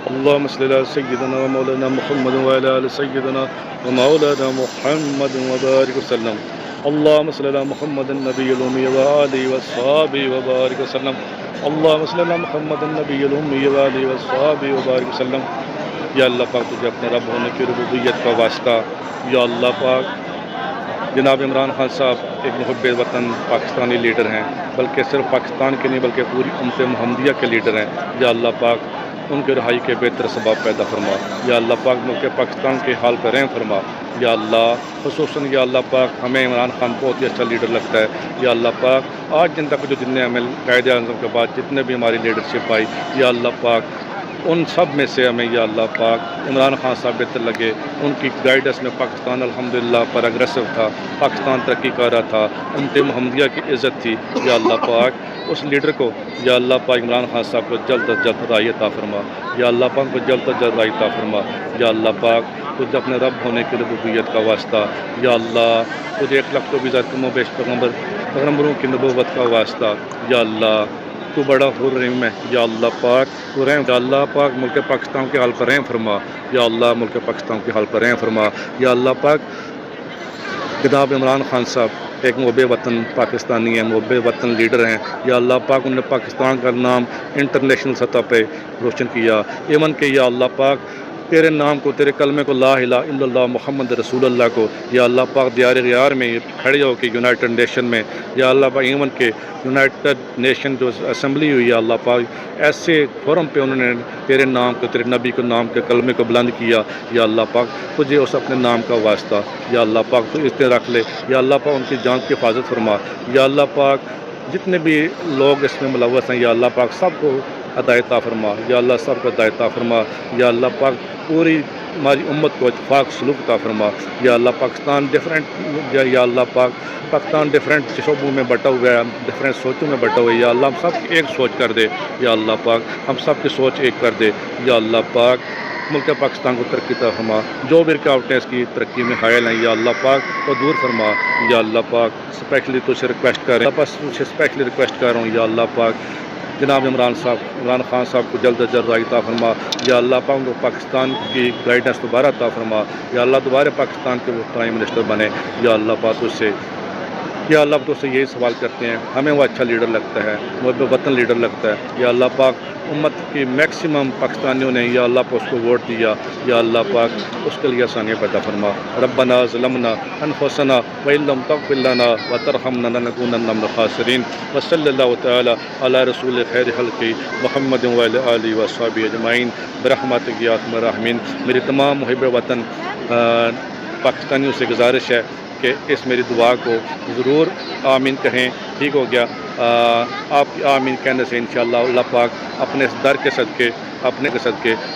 اللهم صل على سيدنا ومولانا محمد وعلى آل سيدنا ومولانا محمد وبارك وسلم. اللهم صل على محمد النبي الأمي وآله وصحبه وبارك وسلم. اللهم صل على محمد النبي الأمي وآله وصحبه وبارك وسلم. یا اللہ پاک تجھے اپنے رب ہونے کی ربوبیت کا واسطہ. یا اللہ پاک جناب عمران خان صاحب ایک محب وطن پاکستانی لیڈر ہیں، بلکہ صرف پاکستان کے نہیں بلکہ پوری امت محمدیہ کے لیڈر ہیں. یا اللہ پاک ان کے رہائی کے بہتر اسباب پیدا فرما. یا اللہ پاک ملک پاکستان کے حال کا رحم فرما. یا اللہ خصوصاً یا اللہ پاک ہمیں عمران خان بہت ہی اچھا لیڈر لگتا ہے. یا اللہ پاک آج دن تک جو جتنے قائد اعظم کے بعد جتنے بھی ہماری لیڈرشپ آئی، یا اللہ پاک ان سب میں سے ہمیں یا اللہ پاک عمران خان صاحب بہتر لگے. ان کی گائیڈنس میں پاکستان الحمدللہ پر اگریسو تھا، پاکستان ترقی کر رہا تھا، امت محمدیہ کی عزت تھی. یا اللہ پاک اس لیڈر کو یا اللہ پاک عمران خان صاحب کو جلد از جلد رہائی عطا فرما. یا اللہ پاک کو جلد از جلد رہائی عطا فرما. یا اللہ پاک تجھ اپنے رب ہونے کی ربوبیت کا واسطہ. یا اللہ تجھے 1 لاکھ تو بھی زیادہ کم و بیش پیغمبروں کی نبوت کا واسطہ. یا اللہ تو بڑا حرم ہے. یا اللہ پاک تو رحم. یا اللہ پاک ملک پاکستان کے حال پر رحم فرما. یا اللہ ملک پاکستان کے حال پر رحم فرما. یا اللہ پاک جناب عمران خان صاحب ایک محب وطن پاکستانی ہیں، محب وطن لیڈر ہیں. یا اللہ پاک انہوں نے پاکستان کا نام انٹرنیشنل سطح پہ روشن کیا. ایون کہ یا اللہ پاک تیرے نام کو، تیرے کلمے کو، لا الہ الا اللہ محمد رسول اللہ کو یا اللہ پاک دیار غیار میں کھڑے ہو کے یونائٹڈ نیشن میں یا اللہ پاک ایون کہ یونائٹڈ نیشن جو اسمبلی ہوئی یا اللہ پاک ایسے فورم پہ انہوں نے تیرے نام کو، تیرے نبی کو نام کے کلمے کو بلند کیا. یا اللہ پاک تجھے اس اپنے نام کا واسطہ. یا اللہ پاک تو اس طرح رکھ لے. یا اللہ پاک ان کی جان کی حفاظت فرما. یا اللہ پاک جتنے بھی لوگ اس میں ملوث ہیں یا اللہ پاک سب کو ہدایت عطا فرما. یا اللہ سب کو ہدایت عطا فرما. یا اللہ پاک پوری ہماری امت کو اتفاق سلوک عطا فرما. یا اللہ پاکستان ڈفرینٹ یا اللہ پاک پاکستان ڈفرینٹ شعبوں میں بٹا ہوا ہے، ڈفرینٹ سوچوں میں بٹا ہوا ہے. یا اللہ ہم سب کی ایک سوچ کر دے. یا اللہ پاک ہم سب کی سوچ ایک کر دے. یا اللہ پاک ملک پاکستان کو ترقی عطا فرما. جو بھی رکاوٹیں اس کی ترقی میں حائل ہیں یا اللہ پاک وہ دور فرما. یا اللہ پاک اسپیشلی تو سے ریکویسٹ کر رہے ہیں، بس مجھے اسپیشلی ریکویسٹ کر رہا ہوں یا اللہ پاک جناب عمران خان صاحب کو جلد از جلد رہائی عطا فرما. یا اللہ پاک ان کو پاکستان کی گائیڈنس دوبارہ عطا فرما. یا اللہ دوبارہ پاکستان کے وہ پرائم منسٹر بنے. یا اللہ پاک اس سے یا اللہ تو سے یہی سوال کرتے ہیں، ہمیں وہ اچھا لیڈر لگتا ہے، محب وطن لیڈر لگتا ہے. یا اللہ پاک امت کی میکسیمم پاکستانیوں نے یا اللہ پاک اس کو ووٹ دیا. یا اللہ پاک اس کے لیے آسانیاں پیدا فرما. ربنا ظلمنا انفسنا وان لم تغفر لنا وترحمنا لنكونن من الخاسرین. وصلی اللہ تعالی علی رسول خیر خلق محمد وعلی آلہ وصحبہ اجمعین برحمتک یا ارحم الراحمین. میری تمام محب وطن پاکستانیوں سے گزارش ہے کہ اس میری دعا کو ضرور آمین کہیں. ٹھیک ہو گیا؟ آپ کی آمین کہنے سے انشاءاللہ اللہ پاک اپنے اس در کے صدقے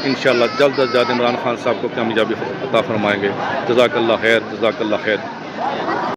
انشاءاللہ جلد از جلد عمران خان صاحب کو کامیابی عطا فرمائیں گے. جزاک اللہ خیر، جزاک اللہ خیر.